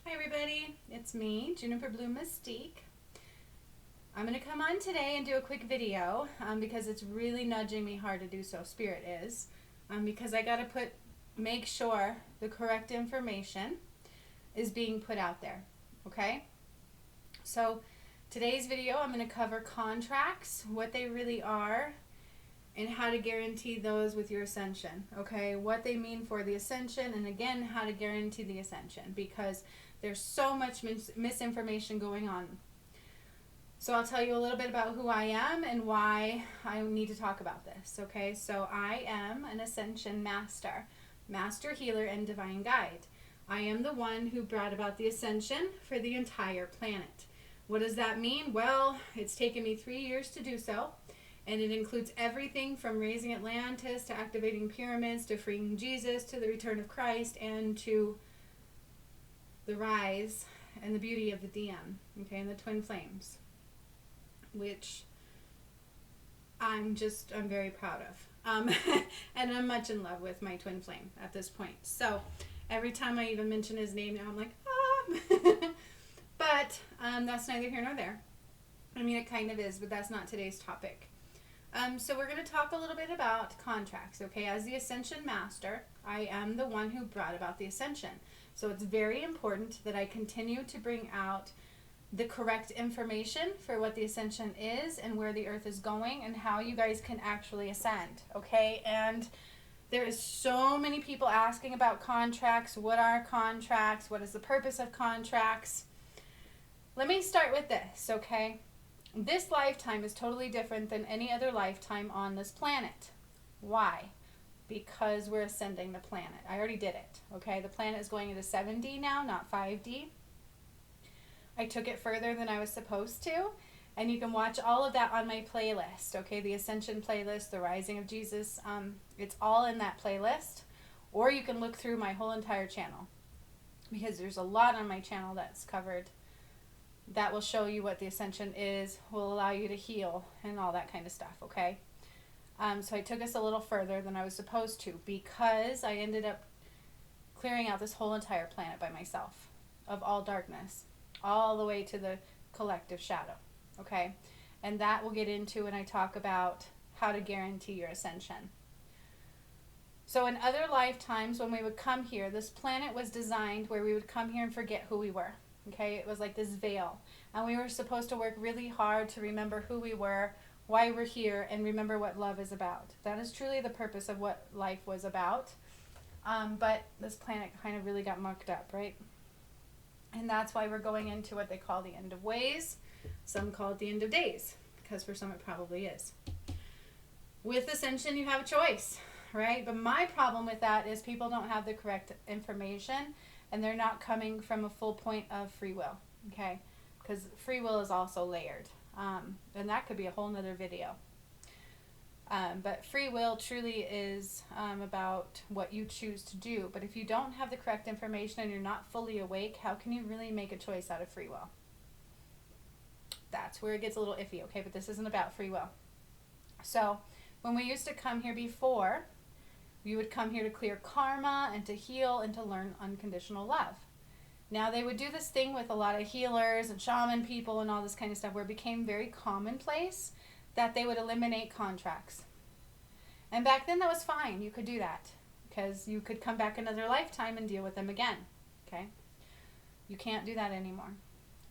Hi everybody, it's me, Juniper Blue Mystique. I'm going to come on today and do a quick video because it's really nudging me hard to do so, Spirit is, because I got to make sure the correct information is being put out there, okay? So today's video I'm going to cover contracts, what they really are, and how to guarantee those with your Ascension, okay? What they mean for the Ascension, and again, how to guarantee the Ascension, because there's so much misinformation going on. So I'll tell you a little bit about who I am and why I need to talk about this, okay? So I am an Ascension Master, Master Healer, and Divine Guide. I am the one who brought about the Ascension for the entire planet. What does that mean? Well, it's taken me 3 years to do so. And it includes everything from raising Atlantis to activating pyramids to freeing Jesus to the return of Christ and to the rise and the beauty of the DM, okay, and the twin flames, which I'm very proud of. And I'm much in love with my twin flame at this point. So every time I even mention his name now, I'm like, ah. But that's neither here nor there. I mean, it kind of is, but that's not today's topic. So we're going to talk a little bit about contracts, okay? As the Ascension Master, I am the one who brought about the Ascension. So it's very important that I continue to bring out the correct information for what the Ascension is and where the Earth is going and how you guys can actually ascend, okay? And there is so many people asking about contracts. What are contracts? What is the purpose of contracts? Let me start with this, okay? This lifetime is totally different than any other lifetime on this planet. Why? Because we're ascending the planet. I already did it, okay? The planet is going into 7D now, not 5D. I took it further than I was supposed to, and you can watch all of that on my playlist, okay? The Ascension playlist, the Rising of Jesus, it's all in that playlist. Or you can look through my whole entire channel, because there's a lot on my channel that's covered that will show you what the Ascension is, will allow you to heal, and all that kind of stuff, okay? So I took us a little further than I was supposed to because I ended up clearing out this whole entire planet by myself of all darkness, all the way to the collective shadow, okay? And that we'll get into when I talk about how to guarantee your Ascension. So in other lifetimes, when we would come here, this planet was designed where we would come here and forget who we were. Okay, it was like this veil, and we were supposed to work really hard to remember who we were, why we're here, and remember what love is about. That is truly the purpose of what life was about. But this planet kind of really got mucked up, right? And that's why we're going into what they call the end of ways. Some call it the end of days, because for some it probably is. With Ascension, you have a choice, right? But my problem with that is people don't have the correct information, and they're not coming from a full point of free will, okay? Because free will is also layered, and that could be a whole nother video. But free will truly is about what you choose to do. But if you don't have the correct information and you're not fully awake, how can you really make a choice out of free will? That's where it gets a little iffy, okay? But this isn't about free will. So when we used to come here before, you would come here to clear karma and to heal and to learn unconditional love. Now they would do this thing with a lot of healers and shaman people and all this kind of stuff where it became very commonplace that they would eliminate contracts. And back then that was fine. You could do that because you could come back another lifetime and deal with them again. Okay? You can't do that anymore.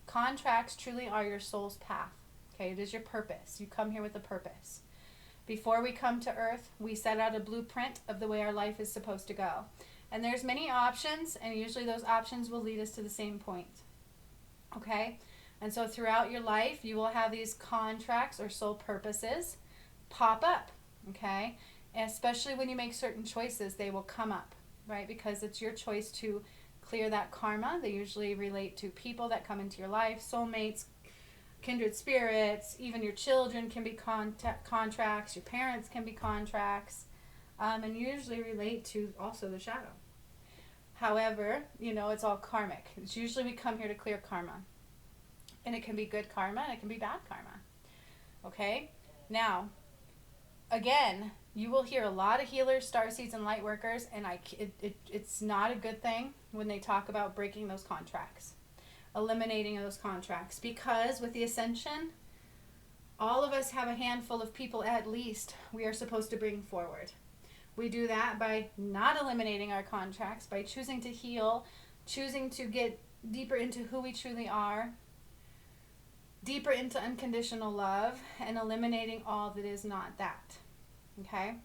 Contracts truly are your soul's path. Okay? It is your purpose. You come here with a purpose. Before we come to Earth, we set out a blueprint of the way our life is supposed to go. And there's many options, and usually those options will lead us to the same point. Okay? And so throughout your life, you will have these contracts or soul purposes pop up. Okay? And especially when you make certain choices, they will come up, right? Because it's your choice to clear that karma. They usually relate to people that come into your life, soulmates, kindred spirits, even your children can be contracts, your parents can be contracts, and usually relate to also the shadow. However, it's all karmic. It's usually we come here to clear karma. And it can be good karma and it can be bad karma. Okay? Now, again, you will hear a lot of healers, starseeds, and light workers, and it's not a good thing when they talk about breaking those contracts, eliminating those contracts, because with the Ascension, all of us have a handful of people at least we are supposed to bring forward. We do that by not eliminating our contracts, by choosing to heal, choosing to get deeper into who we truly are, deeper into unconditional love, and eliminating all that is not that. Okay?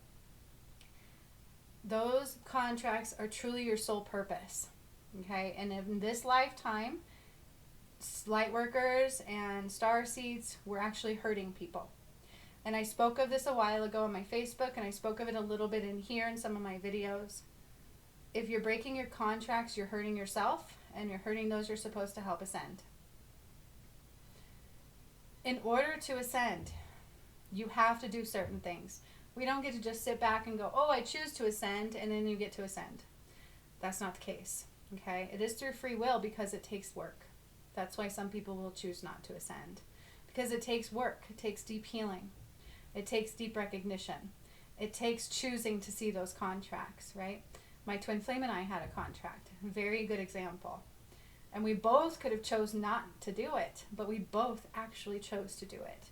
Those contracts are truly your soul purpose. Okay? And in this lifetime, light workers and star seeds were actually hurting people. And I spoke of this a while ago on my Facebook, and I spoke of it a little bit in here in some of my videos. If you're breaking your contracts, you're hurting yourself, and you're hurting those you're supposed to help ascend. In order to ascend, you have to do certain things. We don't get to just sit back and go, oh, I choose to ascend, and then you get to ascend. That's not the case. Okay? It is through free will because it takes work. That's why some people will choose not to ascend. Because it takes work. It takes deep healing. It takes deep recognition. It takes choosing to see those contracts, right? My twin flame and I had a contract. Very good example. And we both could have chose not to do it, but we both actually chose to do it.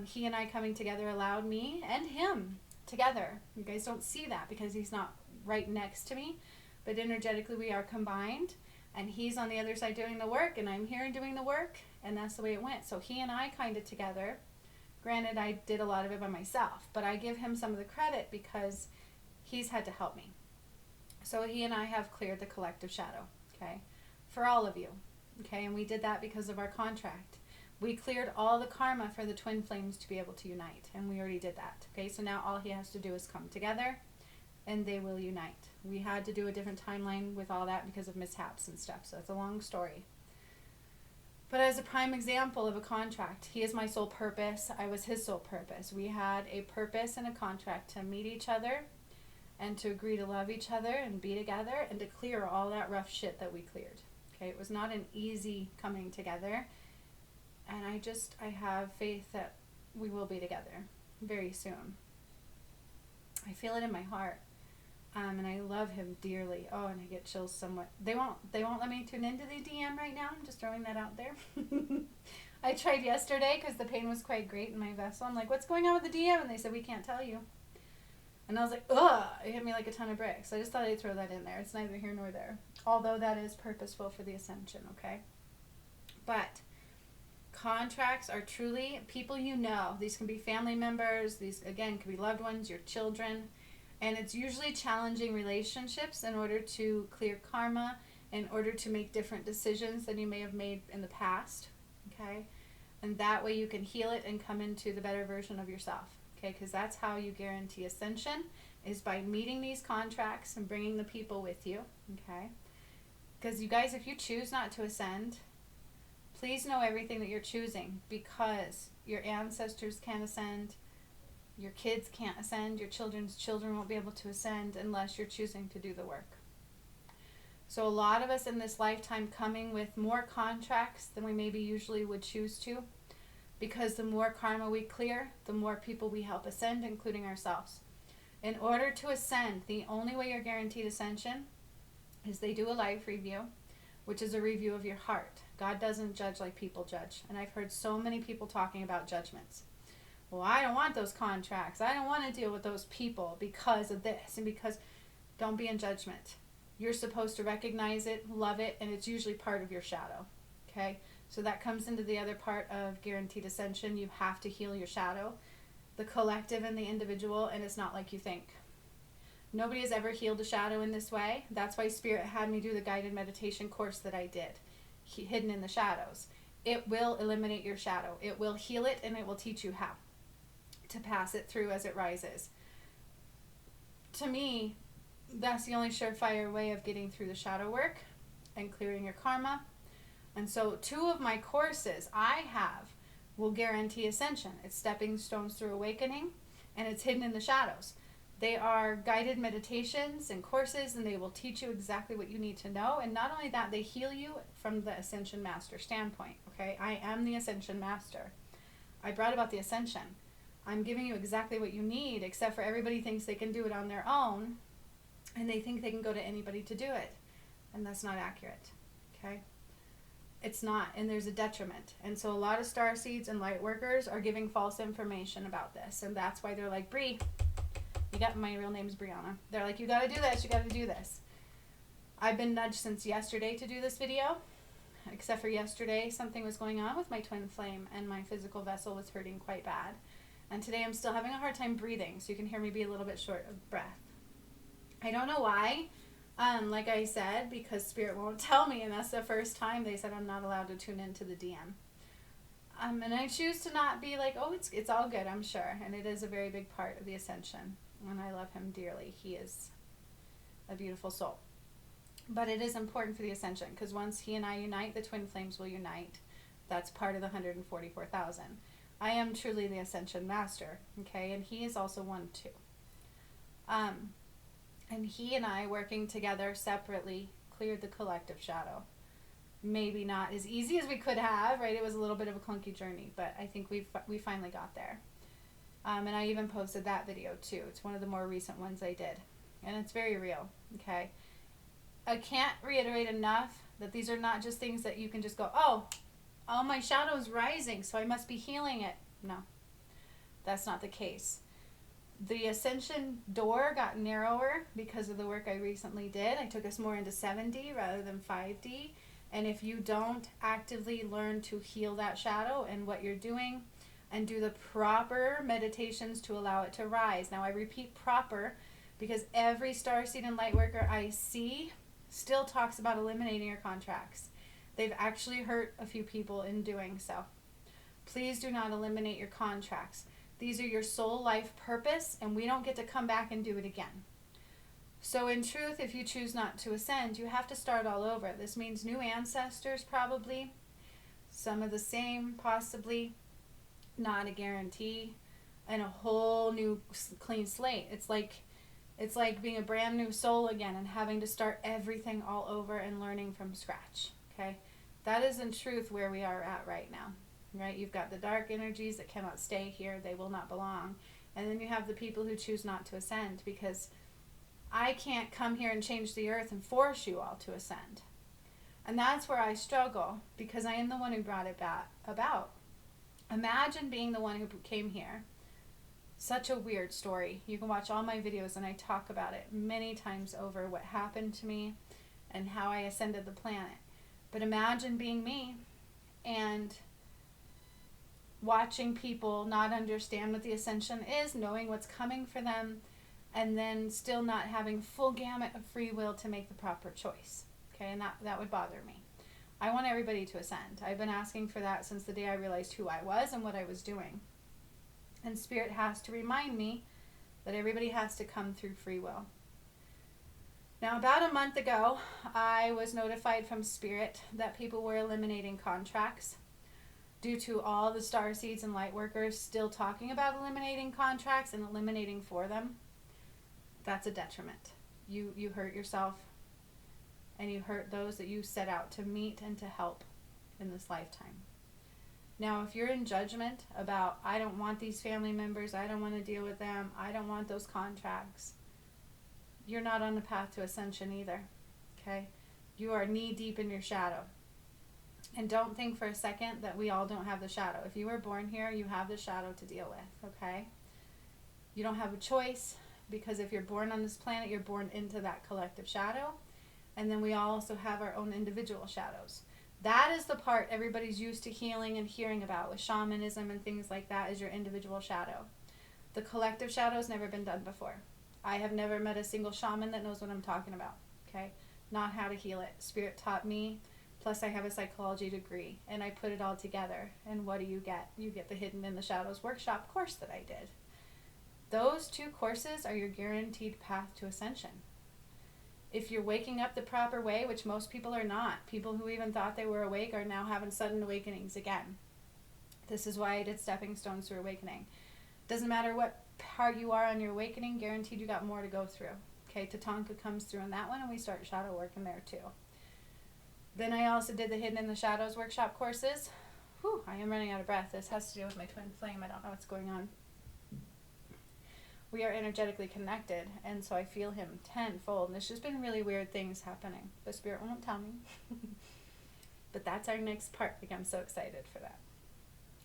He and I coming together allowed me and him together. You guys don't see that because he's not right next to me, but energetically we are combined. And he's on the other side doing the work, and I'm here and doing the work, and that's the way it went. So he and I kind of together. Granted, I did a lot of it by myself, but I give him some of the credit because he's had to help me. So he and I have cleared the collective shadow, okay, for all of you, okay, and we did that because of our contract. We cleared all the karma for the twin flames to be able to unite, and we already did that, okay, so now all he has to do is come together, and they will unite. We had to do a different timeline with all that because of mishaps and stuff, so it's a long story. But as a prime example of a contract, he is my sole purpose, I was his sole purpose. We had a purpose and a contract to meet each other and to agree to love each other and be together and to clear all that rough shit that we cleared. Okay, it was not an easy coming together, and I have faith that we will be together very soon. I feel it in my heart. And I love him dearly. Oh, and I get chills somewhat. They won't let me tune into the DM right now. I'm just throwing that out there. I tried yesterday because the pain was quite great in my vessel. I'm like, what's going on with the DM? And they said, we can't tell you. And I was like, ugh, it hit me like a ton of bricks. I just thought I'd throw that in there. It's neither here nor there. Although that is purposeful for the Ascension, okay? But contracts are truly people you know. These can be family members. These, again, can be loved ones, your children. And it's usually challenging relationships in order to clear karma, in order to make different decisions than you may have made in the past, okay? And that way you can heal it and come into the better version of yourself, okay? Because that's how you guarantee ascension, is by meeting these contracts and bringing the people with you, okay? Because you guys, if you choose not to ascend, please know everything that you're choosing, because your ancestors can't ascend, your kids can't ascend, your children's children won't be able to ascend unless you're choosing to do the work. So a lot of us in this lifetime coming with more contracts than we maybe usually would choose to, because the more karma we clear, the more people we help ascend, including ourselves. In order to ascend, the only way you're guaranteed ascension is they do a life review, which is a review of your heart. God doesn't judge like people judge. And I've heard so many people talking about judgments. Well, I don't want those contracts. I don't want to deal with those people because of this and because. Don't be in judgment. You're supposed to recognize it, love it, and it's usually part of your shadow. Okay? So that comes into the other part of guaranteed ascension. You have to heal your shadow, the collective and the individual, and it's not like you think. Nobody has ever healed a shadow in this way. That's why Spirit had me do the guided meditation course that I did, Hidden in the Shadows. It will eliminate your shadow. It will heal it, and it will teach you how to pass it through as it rises. To me, that's the only surefire way of getting through the shadow work and clearing your karma. And so 2 of my courses I have will guarantee ascension. It's Steppingstones through Awakening, and it's Hidden in the Shadows. They are guided meditations and courses, and they will teach you exactly what you need to know. And not only that, they heal you from the Ascension Master standpoint. Okay, I am the Ascension Master. I brought about the Ascension. I'm giving you exactly what you need, except for everybody thinks they can do it on their own, and they think they can go to anybody to do it. and that's not accurate. Okay? It's not, and there's a detriment. And so a lot of star seeds and light workers are giving false information about this, and that's why they're like, Bree, you got, my real name's Brianna. They're like, you got to do this, you got to do this. I've been nudged since yesterday to do this video, except for yesterday something was going on with my twin flame and my physical vessel was hurting quite bad. And today I'm still having a hard time breathing, so you can hear me be a little bit short of breath. I don't know why. Like I said, because Spirit won't tell me, and that's the first time they said I'm not allowed to tune into the DM. And I choose to not be like, oh, it's all good, I'm sure. And it is a very big part of the Ascension, and I love him dearly. He is a beautiful soul. But it is important for the Ascension, because once he and I unite, the twin flames will unite. That's part of the 144,000. I am truly the Ascension Master, okay? And he is also one too. And he and I, working together separately, cleared the collective shadow. Maybe not as easy as we could have, right? It was a little bit of a clunky journey, but I think we finally got there. And I even posted that video too. It's one of the more recent ones I did. And it's very real, okay? I can't reiterate enough that these are not just things that you can just go, oh, my shadow's rising, so I must be healing it. No, that's not the case. The Ascension door got narrower because of the work I recently did. I took us more into 7D rather than 5D. And if you don't actively learn to heal that shadow and what you're doing and do the proper meditations to allow it to rise. Now I repeat proper because every starseed and light worker I see still talks about eliminating your contracts. They've actually hurt a few people in doing so. Please do not eliminate your contracts. These are your soul life purpose, and we don't get to come back and do it again. So in truth, if you choose not to ascend, you have to start all over. This means new ancestors probably, some of the same possibly, not a guarantee, and a whole new clean slate. It's like being a brand new soul again and having to start everything all over and learning from scratch, okay? That is in truth where we are at right now. Right, you've got the dark energies that cannot stay here, they will not belong. And then you have the people who choose not to ascend, because I can't come here and change the earth and force you all to ascend. And that's where I struggle, because I am the one who brought it about. Imagine being the one who came here. Such a weird story. You can watch all my videos and I talk about it many times over, what happened to me and how I ascended the planet. But imagine being me and watching people not understand what the Ascension is, knowing what's coming for them, and then still not having full gamut of free will to make the proper choice. Okay, and that would bother me. I want everybody to ascend. I've been asking for that since the day I realized who I was and what I was doing. And Spirit has to remind me that everybody has to come through free will. Now, about a month ago, I was notified from Spirit that people were eliminating contracts. Due to all the starseeds and light workers still talking about eliminating contracts and eliminating for them, that's a detriment. You hurt yourself, and you hurt those that you set out to meet and to help in this lifetime. Now, if you're in judgment about, I don't want these family members, I don't want to deal with them, I don't want those contracts, you're not on the path to ascension either, okay? You are knee deep in your shadow. And don't think for a second that we all don't have the shadow. If you were born here, you have the shadow to deal with, okay? You don't have a choice, because if you're born on this planet, you're born into that collective shadow. And then we all also have our own individual shadows. That is the part everybody's used to healing and hearing about with shamanism and things like that, is your individual shadow. The collective shadow has never been done before. I have never met a single shaman that knows what I'm talking about, okay? Not how to heal it. Spirit taught me. Plus I have a psychology degree, and I put it all together. And what do you get? You get the Hidden in the Shadows workshop course that I did. Those 2 courses are your guaranteed path to ascension. If you're waking up the proper way, which most people are not, people who even thought they were awake are now having sudden awakenings again. This is why I did Steppingstones through awakening. Doesn't matter what part you are on your awakening, guaranteed you got more to go through. Okay, Tatanka comes through in that one, and we start shadow work in there too. Then I also did the Hidden in the Shadows workshop courses. Whew, I am running out of breath. This has to do with my twin flame. I don't know what's going on. we are energetically connected, and so I feel him tenfold. And it's just been really weird things happening. The Spirit won't tell me. But that's our next part. Like, I'm so excited for that.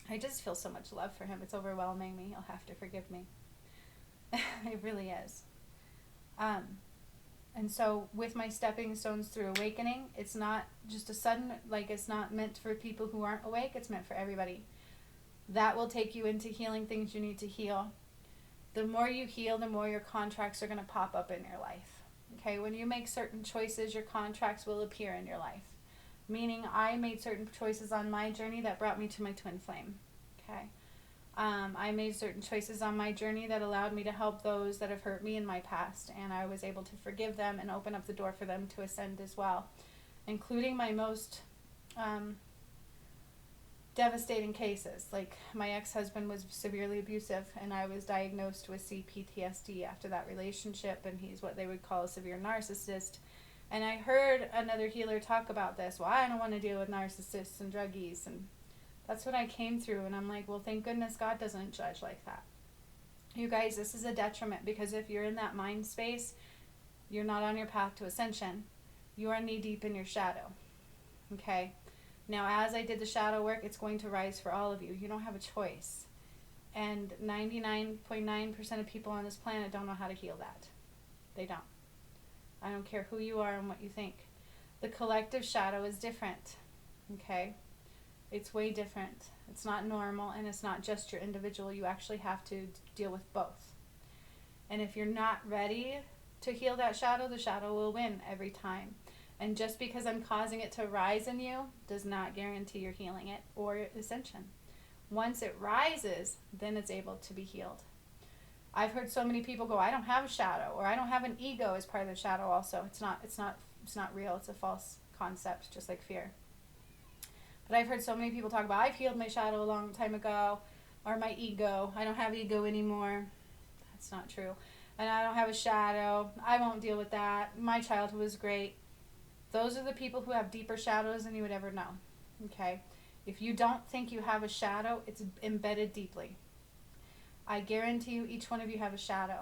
I just feel so much love for him. It's overwhelming me. He'll have to forgive me. It really is. And so with my stepping stones through awakening, it's not just a sudden, like, it's not meant for people who aren't awake. It's meant for everybody. That will take you into healing things you need to heal. The more you heal, the more your contracts are going to pop up in your life. Okay, when you make certain choices, your contracts will appear in your life. Meaning, I made certain choices on my journey that brought me to my twin flame. Okay, I made certain choices on my journey that allowed me to help those that have hurt me in my past, and I was able to forgive them and open up the door for them to ascend as well, including my most devastating cases. Like, my ex-husband was severely abusive, and I was diagnosed with CPTSD after that relationship, and he's what they would call a severe narcissist. And I heard another healer talk about this. Well, I don't want to deal with narcissists and druggies, and that's what I came through. And I'm like, well, thank goodness God doesn't judge like that. You guys, this is a detriment, because if you're in that mind space, you're not on your path to ascension. You are knee deep in your shadow. Okay? Now, as I did the shadow work, it's going to rise for all of you. You don't have a choice. And 99.9% of people on this planet don't know how to heal that. They don't. I don't care who you are and what you think. The collective shadow is different. Okay? It's way different. It's not normal, and it's not just your individual. You actually have to deal with both. And if you're not ready to heal that shadow, the shadow will win every time. And just because I'm causing it to rise in you does not guarantee you're healing it or ascension. Once it rises, then it's able to be healed. I've heard so many people go, I don't have a shadow, or I don't have an ego as part of the shadow also. It's not real. It's a false concept, just like fear. But I've heard so many people talk about, I've healed my shadow a long time ago, or my ego. I don't have ego anymore. That's not true. And I don't have a shadow. I won't deal with that. My childhood was great. Those are the people who have deeper shadows than you would ever know. Okay? If you don't think you have a shadow, it's embedded deeply. I guarantee you, each one of you have a shadow.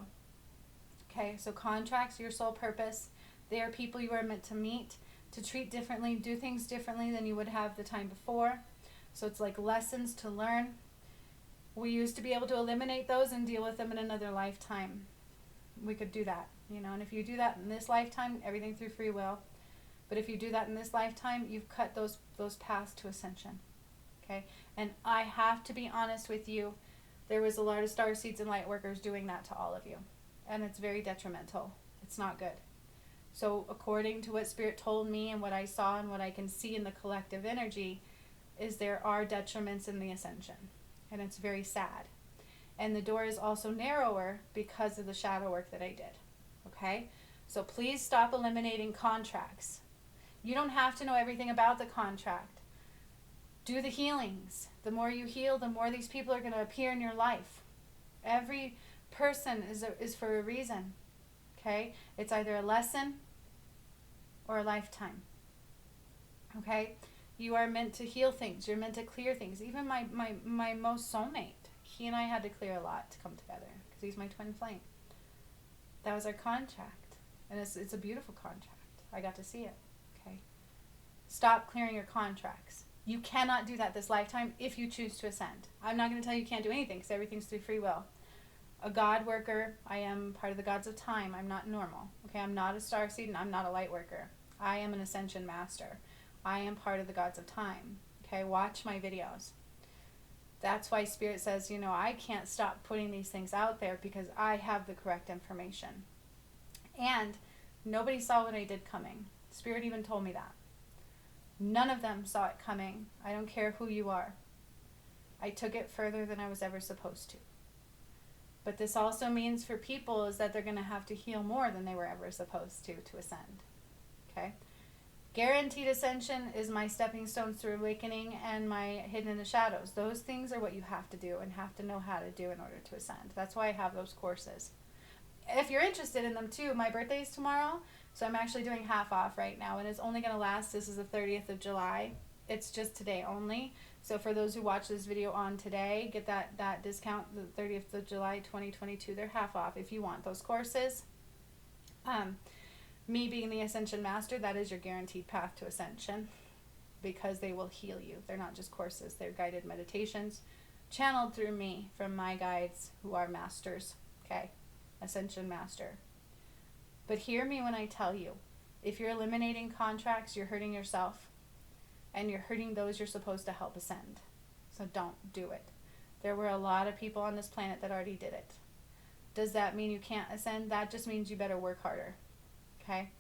Okay? So contracts, your soul purpose, they are people you are meant to meet, to treat differently, do things differently than you would have the time before. So it's like lessons to learn. We used to be able to eliminate those and deal with them in another lifetime. We could do that, and if you do that in this lifetime, everything through free will. But if you do that in this lifetime, you've cut those paths to ascension. Okay? And I have to be honest with you, there was a lot of starseeds and light workers doing that to all of you. And it's very detrimental. It's not good. So according to what Spirit told me and what I saw and what I can see in the collective energy, is there are detriments in the ascension. And it's very sad. And the door is also narrower because of the shadow work that I did. Okay? So please stop eliminating contracts. You don't have to know everything about the contract. Do the healings. The more you heal, the more these people are going to appear in your life. Every person is for a reason. Okay? It's either a lesson or a lifetime. Okay? You are meant to heal things. You're meant to clear things. Even my most soulmate, he and I had to clear a lot to come together because he's my twin flame. That was our contract. And it's a beautiful contract. I got to see it. Okay? Stop clearing your contracts. You cannot do that this lifetime if you choose to ascend. I'm not going to tell you can't do anything because everything's through free will. A God worker, I am part of the gods of time. I'm not normal. Okay, I'm not a starseed and I'm not a light worker. I am an ascension master. I am part of the gods of time. Okay, watch my videos. That's why Spirit says, I can't stop putting these things out there because I have the correct information. And nobody saw what I did coming. Spirit even told me that. None of them saw it coming. I don't care who you are. I took it further than I was ever supposed to. But this also means for people is that they're going to have to heal more than they were ever supposed to ascend. Okay? Guaranteed ascension is my stepping stones through awakening and my hidden in the shadows. Those things are what you have to do and have to know how to do in order to ascend. That's why I have those courses. If you're interested in them too, my birthday is tomorrow. So I'm actually doing half off right now, and it's only going to last, this is the 30th of July. It's just today only. So for those who watch this video on today, get that discount, the 30th of July 2022. They're half off if you want those courses. Me being the Ascension Master, that is your guaranteed path to Ascension, because they will heal you. They're not just courses, they're guided meditations channeled through me from my guides who are masters. Okay, Ascension Master. But hear me when I tell you, if you're eliminating contracts, you're hurting yourself and you're hurting those you're supposed to help ascend. So don't do it. There were a lot of people on this planet that already did it. Does that mean you can't ascend? That just means you better work harder. Okay?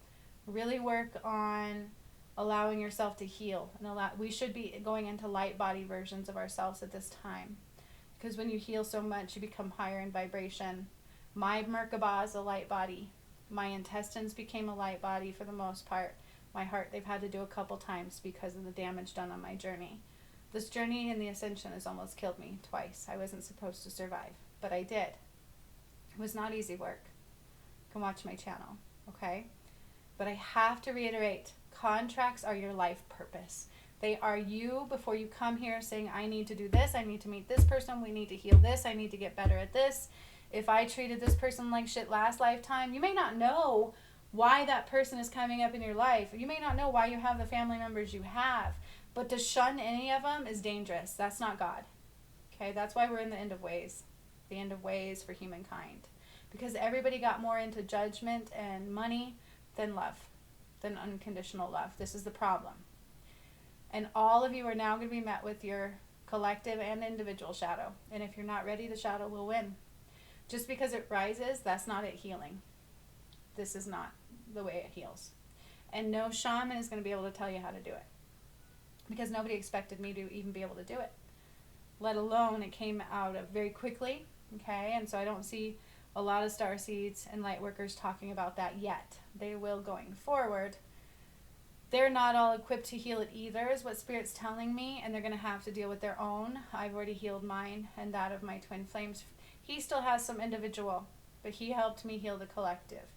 Really work on allowing yourself to heal. And we should be going into light body versions of ourselves at this time. Because when you heal so much, you become higher in vibration. My Merkaba is a light body. My intestines became a light body for the most part. My heart, they've had to do a couple times because of the damage done on my journey. This journey in the Ascension has almost killed me twice. I wasn't supposed to survive, but I did. It was not easy work. You can watch my channel, okay? But I have to reiterate, contracts are your life purpose. They are you before you come here saying, I need to do this, I need to meet this person, we need to heal this, I need to get better at this. If I treated this person like shit last lifetime, you may not know why that person is coming up in your life. You may not know why you have the family members you have. But to shun any of them is dangerous. That's not God. Okay, that's why we're in the end of ways. The end of ways for humankind. Because everybody got more into judgment and money than love, than unconditional love. This is the problem. And all of you are now going to be met with your collective and individual shadow. And if you're not ready, the shadow will win. Just because it rises, that's not it healing. This is not the way it heals. And no shaman is going to be able to tell you how to do it. Because nobody expected me to even be able to do it. Let alone it came out of very quickly. Okay, and so I don't see a lot of starseeds and light workers talking about that yet. They will going forward. They're not all equipped to heal it either, is what Spirit's telling me, and they're going to have to deal with their own. I've already healed mine and that of my twin flames. He still has some individual, but he helped me heal the collective.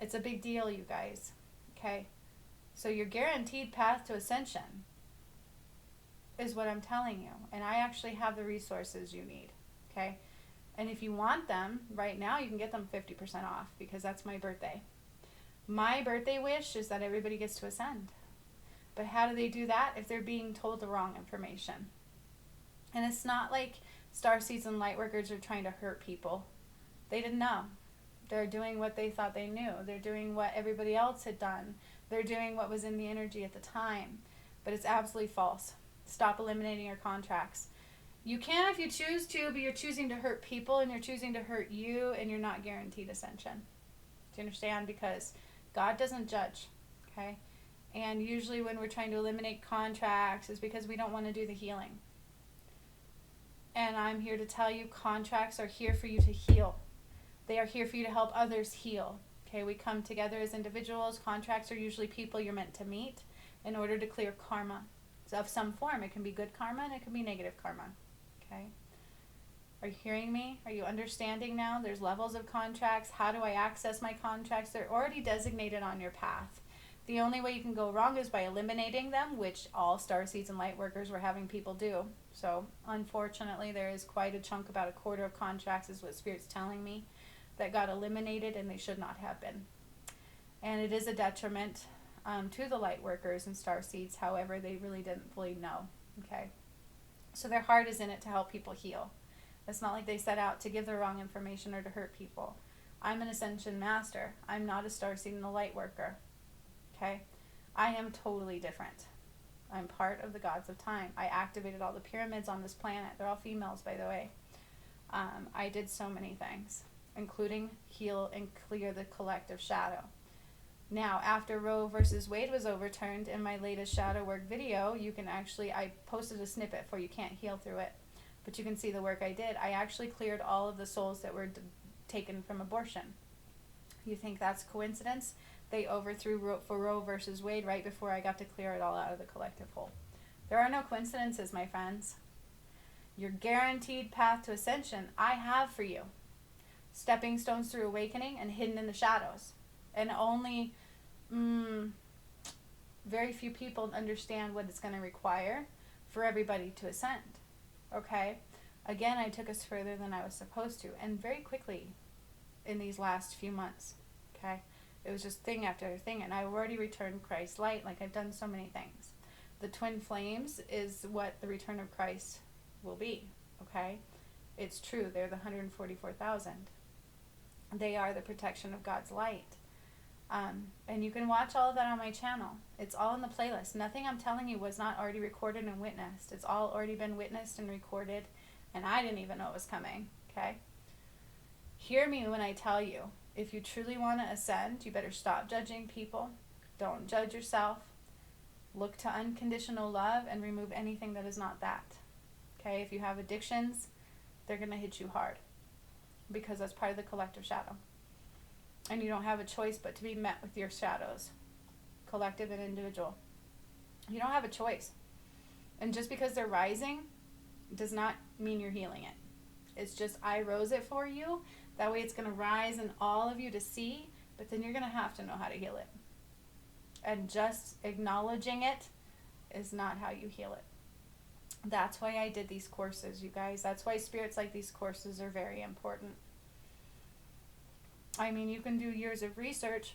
It's a big deal, you guys. Okay? So your guaranteed path to Ascension is what I'm telling you. And I actually have the resources you need. Okay? And if you want them, right now you can get them 50% off because that's my birthday. My birthday wish is that everybody gets to ascend. But how do they do that if they're being told the wrong information? And it's not like starseeds and light workers are trying to hurt people. They didn't know. They're doing what they thought they knew. They're doing what everybody else had done. They're doing what was in the energy at the time. But it's absolutely false. Stop eliminating your contracts. You can if you choose to, but you're choosing to hurt people and you're choosing to hurt you and you're not guaranteed ascension. Do you understand? Because God doesn't judge, okay? And usually when we're trying to eliminate contracts is because we don't want to do the healing. And I'm here to tell you contracts are here for you to heal. They are here for you to help others heal. Okay, we come together as individuals. Contracts are usually people you're meant to meet in order to clear karma of some form. It can be good karma and it can be negative karma. Okay? Are you hearing me? Are you understanding now? There's levels of contracts. How do I access my contracts? They're already designated on your path. The only way you can go wrong is by eliminating them, which all starseeds and light workers were having people do. So, unfortunately, there is quite a chunk, about a quarter of contracts is what Spirit's telling me, that got eliminated and they should not have been. And it is a detriment to the light workers and starseeds. However, they really didn't fully know. Okay? So their heart is in it to help people heal. It's not like they set out to give the wrong information or to hurt people. I'm an Ascension Master. I'm not a starseed and a light worker. Okay? I am totally different. I'm part of the gods of time. I activated all the pyramids on this planet. They're all females, by the way. I did so many things, including heal and clear the collective shadow. Now, after Roe versus Wade was overturned, in my latest shadow work video, you can actually, I posted a snippet for you can't heal through it, but you can see the work I did. I actually cleared all of the souls that were taken from abortion. You think that's coincidence? They overthrew for Roe versus Wade right before I got to clear it all out of the collective whole. There are no coincidences, my friends. Your guaranteed path to ascension, I have for you. Stepping stones through awakening and hidden in the shadows. And only very few people understand what it's going to require for everybody to ascend. Okay? Again, I took us further than I was supposed to, and very quickly in these last few months. Okay? It was just thing after thing, and I've already returned Christ's light. Like, I've done so many things. The twin flames is what the return of Christ will be. Okay? It's true. They're the 144,000. They are the protection of God's light. And you can watch all of that on my channel. It's all in the playlist. Nothing I'm telling you was not already recorded and witnessed. It's all already been witnessed and recorded, and I didn't even know it was coming. Okay? Hear me when I tell you, if you truly want to ascend, you better stop judging people. Don't judge yourself. Look to unconditional love and remove anything that is not that. Okay? If you have addictions, they're going to hit you hard, because that's part of the collective shadow. And you don't have a choice but to be met with your shadows, collective and individual. You don't have a choice. And just because they're rising does not mean you're healing it. It's just, I rose it for you. That way it's going to rise in all of you to see, but then you're going to have to know how to heal it. And just acknowledging it is not how you heal it. That's why I did these courses, you guys. That's why spirits like these courses are very important. I mean, you can do years of research,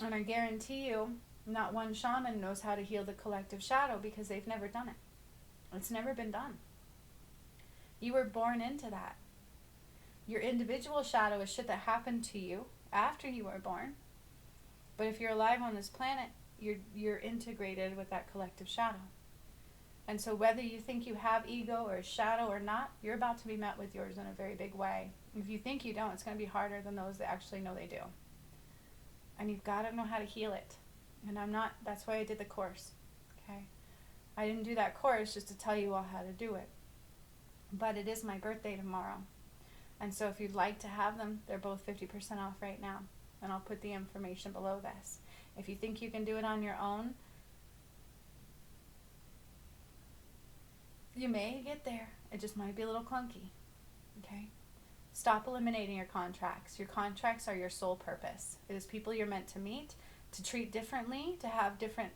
and I guarantee you, not one shaman knows how to heal the collective shadow, because they've never done it. It's never been done. You were born into that. Your individual shadow is shit that happened to you after you were born. But if you're alive on this planet, you're integrated with that collective shadow. And so whether you think you have ego or shadow or not, you're about to be met with yours in a very big way. If you think you don't, it's going to be harder than those that actually know they do. And you've got to know how to heal it. And that's why I did the course. Okay? I didn't do that course just to tell you all how to do it. But it is my birthday tomorrow. And so if you'd like to have them, they're both 50% off right now. And I'll put the information below this. If you think you can do it on your own, you may get there. It just might be a little clunky. Okay? Stop eliminating your contracts. Your contracts are your sole purpose. It is people you're meant to meet, to treat differently, to have different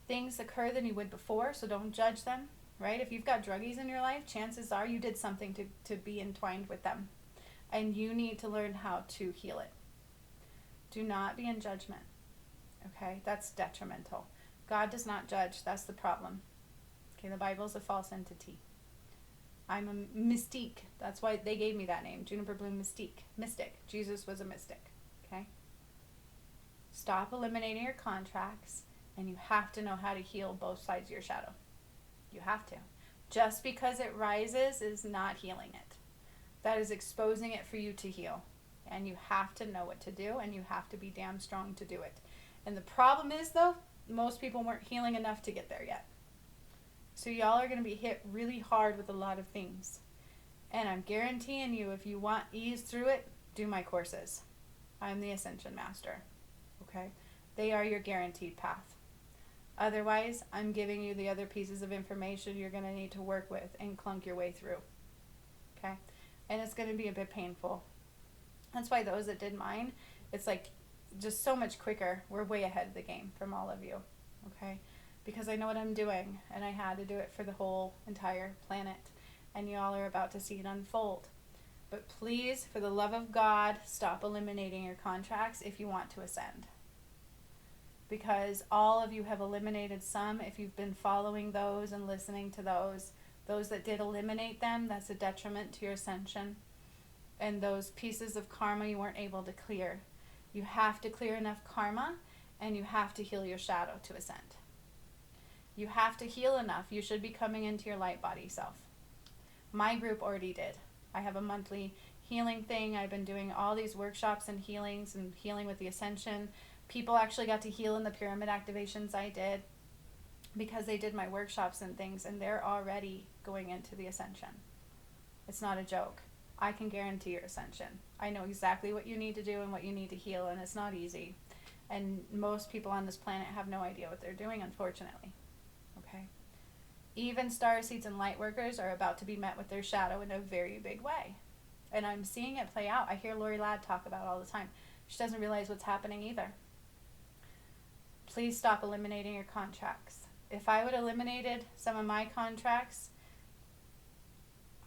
things occur than you would before, so don't judge them, right? If you've got druggies in your life, chances are you did something to be entwined with them. And you need to learn how to heal it. Do not be in judgment. Okay? That's detrimental. God does not judge. That's the problem. Okay, the Bible's a false entity. I'm a mystique. That's why they gave me that name, Juniper Bloom Mystique. Mystic. Jesus was a mystic. Okay? Stop eliminating your contracts, and you have to know how to heal both sides of your shadow. You have to. Just because it rises is not healing it. That is exposing it for you to heal. And you have to know what to do, and you have to be damn strong to do it. And the problem is, though, most people weren't healing enough to get there yet. So y'all are going to be hit really hard with a lot of things. And I'm guaranteeing you, if you want ease through it, do my courses. I'm the Ascension Master. Okay? They are your guaranteed path. Otherwise, I'm giving you the other pieces of information you're going to need to work with and clunk your way through. Okay? And it's going to be a bit painful. That's why those that did mine, it's like just so much quicker. We're way ahead of the game from all of you. Okay? Because I know what I'm doing, and I had to do it for the whole entire planet, and y'all are about to see it unfold. But please, for the love of God, stop eliminating your contracts if you want to ascend. Because all of you have eliminated some. If you've been following those and listening to those that did eliminate them, that's a detriment to your ascension. And those pieces of karma you weren't able to clear. You have to clear enough karma, and you have to heal your shadow to ascend. You have to heal enough. You should be coming into your light body self. My group already did. I have a monthly healing thing. I've been doing all these workshops and healings and healing with the Ascension. People actually got to heal in the pyramid activations I did because they did my workshops and things, and they're already going into the Ascension. It's not a joke. I can guarantee your Ascension. I know exactly what you need to do and what you need to heal, and it's not easy. And most people on this planet have no idea what they're doing, unfortunately. Okay? Even starseeds and light workers are about to be met with their shadow in a very big way. And I'm seeing it play out. I hear Lori Ladd talk about it all the time. She doesn't realize what's happening either. Please stop eliminating your contracts. If I would have eliminated some of my contracts,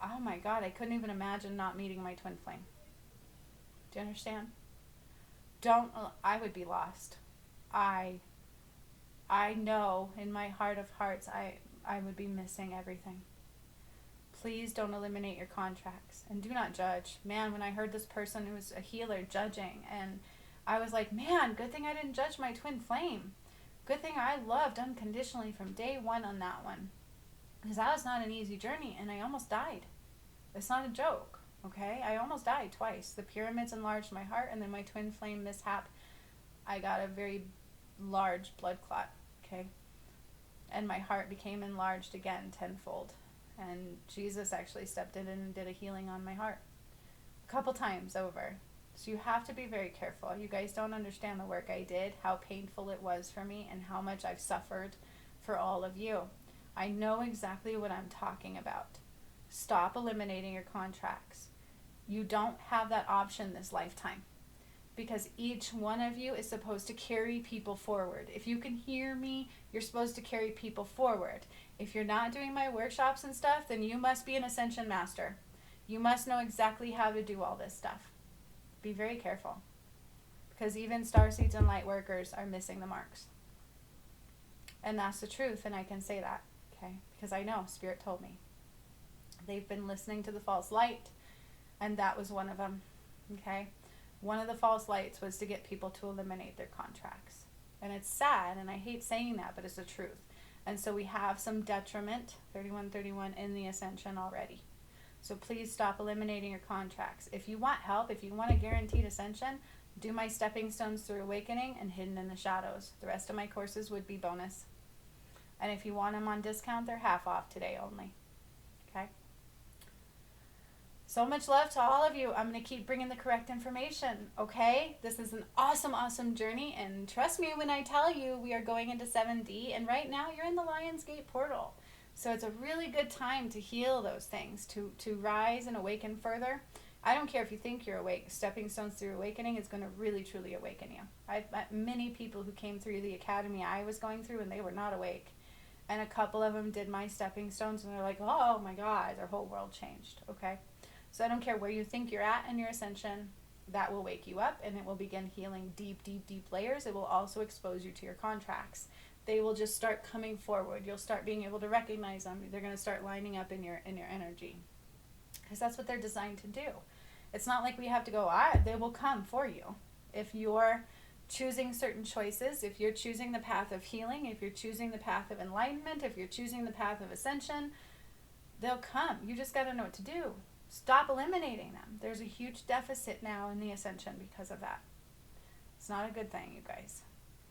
oh my God, I couldn't even imagine not meeting my twin flame. Do you understand? I would be lost. I know in my heart of hearts I would be missing everything. Please don't eliminate your contracts, and do not judge. Man, when I heard this person who was a healer judging, and I was like, man, good thing I didn't judge my twin flame. Good thing I loved unconditionally from day one on that one. Because that was not an easy journey, and I almost died. It's not a joke, okay? I almost died twice. The pyramids enlarged my heart, and then my twin flame mishap, I got a very large blood clot, okay? And my heart became enlarged again tenfold. And Jesus actually stepped in and did a healing on my heart a couple times over. So you have to be very careful. You guys don't understand the work I did, how painful it was for me, and how much I've suffered for all of you. I know exactly what I'm talking about. Stop eliminating your contracts. You don't have that option this lifetime, because each one of you is supposed to carry people forward. If you can hear me, you're supposed to carry people forward. If you're not doing my workshops and stuff, then you must be an Ascension master. You must know exactly how to do all this stuff. Be very careful, because even starseeds and light workers are missing the marks. And that's the truth, and I can say that, okay? Because I know, Spirit told me. They've been listening to the false light, and that was one of them, okay? One of the false lights was to get people to eliminate their contracts. And it's sad, and I hate saying that, but it's the truth. And so we have some detriment, 3131, in the Ascension already. So please stop eliminating your contracts. If you want help, if you want a guaranteed Ascension, do my Steppingstones through Awakening and Hidden in the Shadows. The rest of my courses would be bonus. And if you want them on discount, they're half off today only. Okay? So much love to all of you. I'm going to keep bringing the correct information, okay? This is an awesome, awesome journey, and trust me when I tell you we are going into 7D, and right now you're in the Lionsgate portal. So it's a really good time to heal those things, to rise and awaken further. I don't care if you think you're awake. Steppingstones through Awakening is going to really, truly awaken you. I've met many people who came through the academy I was going through, and they were not awake. And a couple of them did my Steppingstones, and they're like, oh my God, their whole world changed, okay? So I don't care where you think you're at in your Ascension, that will wake you up, and it will begin healing deep, deep, deep layers. It will also expose you to your contracts. They will just start coming forward. You'll start being able to recognize them. They're going to start lining up in your energy, because that's what they're designed to do. It's not like we have to go, they will come for you. If you're choosing certain choices, if you're choosing the path of healing, if you're choosing the path of enlightenment, if you're choosing the path of Ascension, they'll come. You just got to know what to do. Stop eliminating them. There's a huge deficit now in the Ascension because of that. It's not a good thing, you guys.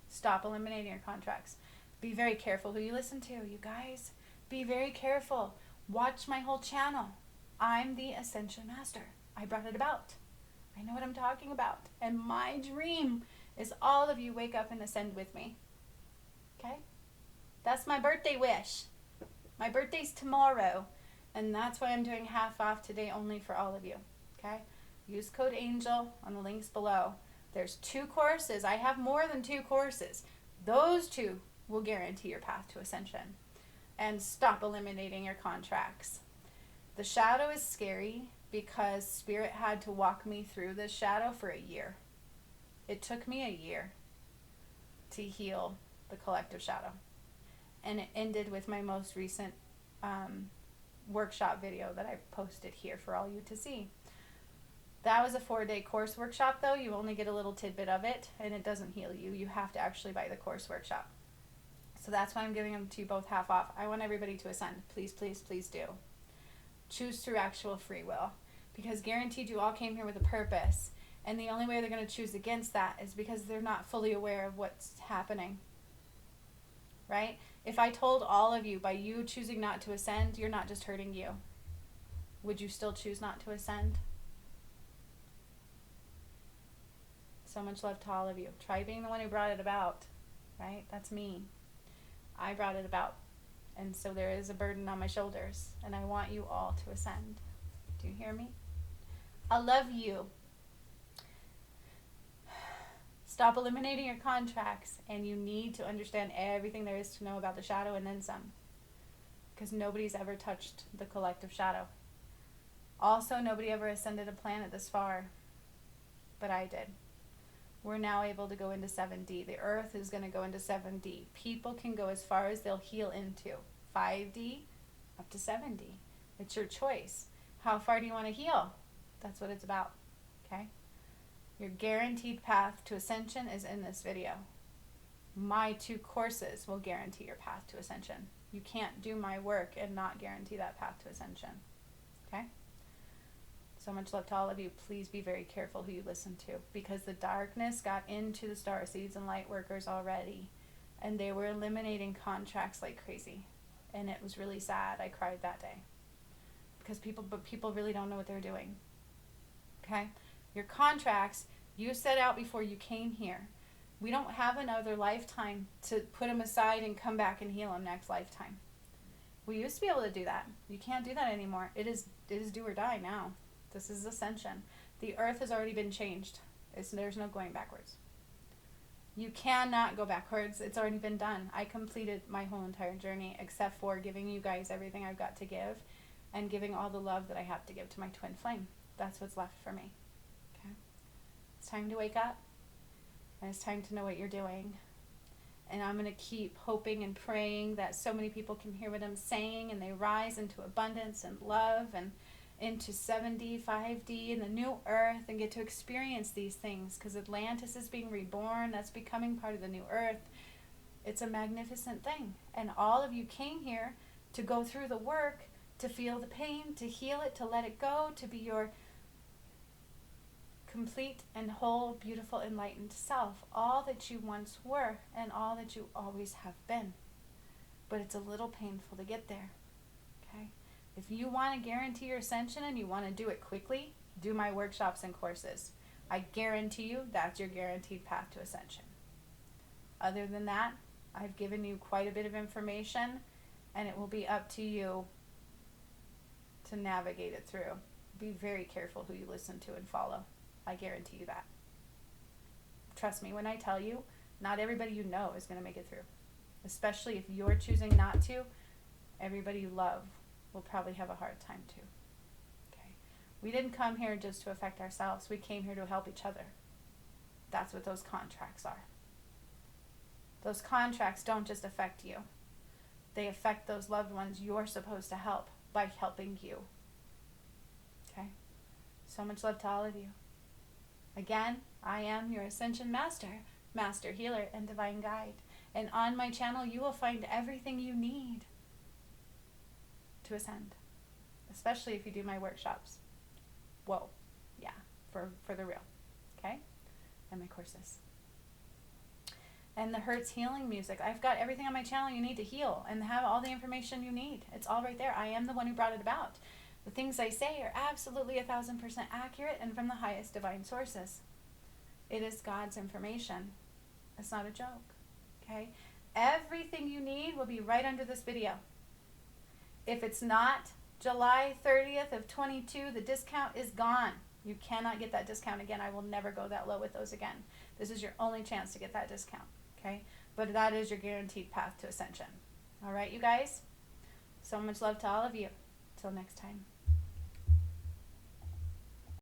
Stop eliminating your contracts. Be very careful who you listen to, you guys. Be very careful. Watch my whole channel. I'm the Ascension Master. I brought it about. I know what I'm talking about. And my dream is all of you wake up and ascend with me. Okay? That's my birthday wish. My birthday's tomorrow. And that's why I'm doing half off today only for all of you. Okay? Use code ANGEL on the links below. There's 2 courses. I have more than 2 courses. Those 2 will guarantee your path to Ascension. And stop eliminating your contracts. The shadow is scary because Spirit had to walk me through this shadow for a year. It took me a year to heal the collective shadow. And it ended with my most recent workshop video that I posted here for all you to see. That was a 4-day course workshop though. You only get a little tidbit of it, and it doesn't heal you. You have to actually buy the course workshop. So that's why I'm giving them to you both half off. I want everybody to ascend. Please, please, please do. Choose through actual free will, because guaranteed you all came here with a purpose, and the only way they're going to choose against that is because they're not fully aware of what's happening. Right? If I told all of you by you choosing not to ascend, you're not just hurting you, would you still choose not to ascend? So much love to all of you. Try being the one who brought it about, right? That's me. I brought it about. And so there is a burden on my shoulders, and I want you all to ascend. Do you hear me? I love you. Stop eliminating your contracts, and you need to understand everything there is to know about the shadow and then some. Because nobody's ever touched the collective shadow. Also, nobody ever ascended a planet this far, but I did. We're now able to go into 7D. The Earth is going to go into 7D. People can go as far as they'll heal into. 5D up to 7D. It's your choice. How far do you want to heal? That's what it's about. Okay? Your guaranteed path to ascension is in this video. My 2 courses will guarantee your path to ascension. You can't do my work and not guarantee that path to ascension. Okay? So much love to all of you. Please be very careful who you listen to, because the darkness got into the star seeds and light workers already, and they were eliminating contracts like crazy, and it was really sad. I cried that day because people really don't know what they're doing. Okay? Your contracts, you set out before you came here. We don't have another lifetime to put them aside and come back and heal them next lifetime. We used to be able to do that. You can't do that anymore. It is do or die now. This is ascension. The earth has already been changed. There's no going backwards. You cannot go backwards. It's already been done. I completed my whole entire journey except for giving you guys everything I've got to give and giving all the love that I have to give to my twin flame. That's what's left for me. Okay? It's time to wake up, and it's time to know what you're doing. And I'm going to keep hoping and praying that so many people can hear what I'm saying and they rise into abundance and love and into 7D, 5D, and the new earth, and get to experience these things, because Atlantis is being reborn. That's becoming part of the new earth. It's a magnificent thing. And all of you came here to go through the work, to feel the pain, to heal it, to let it go, to be your complete and whole, beautiful, enlightened self. All that you once were and all that you always have been. But it's a little painful to get there. Okay? If you want to guarantee your ascension and you want to do it quickly, do my workshops and courses. I guarantee you that's your guaranteed path to ascension. Other than that, I've given you quite a bit of information, and it will be up to you to navigate it through. Be very careful who you listen to and follow. I guarantee you that. Trust me when I tell you, not everybody you know is going to make it through. Especially if you're choosing not to, everybody you love will probably have a hard time too. Okay? We didn't come here just to affect ourselves. We came here to help each other. That's what those contracts are. Those contracts don't just affect you. They affect those loved ones you're supposed to help by helping you. Okay? So much love to all of you. Again, I am your Ascension Master, Master Healer, and Divine Guide. And on my channel, you will find everything you need to ascend. Especially if you do my workshops. Whoa. Yeah. For the real. Okay? And my courses. And the Hertz healing music. I've got everything on my channel you need to heal and have all the information you need. It's all right there. I am the one who brought it about. The things I say are absolutely 1000% accurate and from the highest divine sources. It is God's information. It's not a joke. Okay? Everything you need will be right under this video. If it's not July 30th of 22, the discount is gone. You cannot get that discount again. I will never go that low with those again. This is your only chance to get that discount. Okay? But that is your guaranteed path to ascension. All right, you guys? So much love to all of you. Till next time.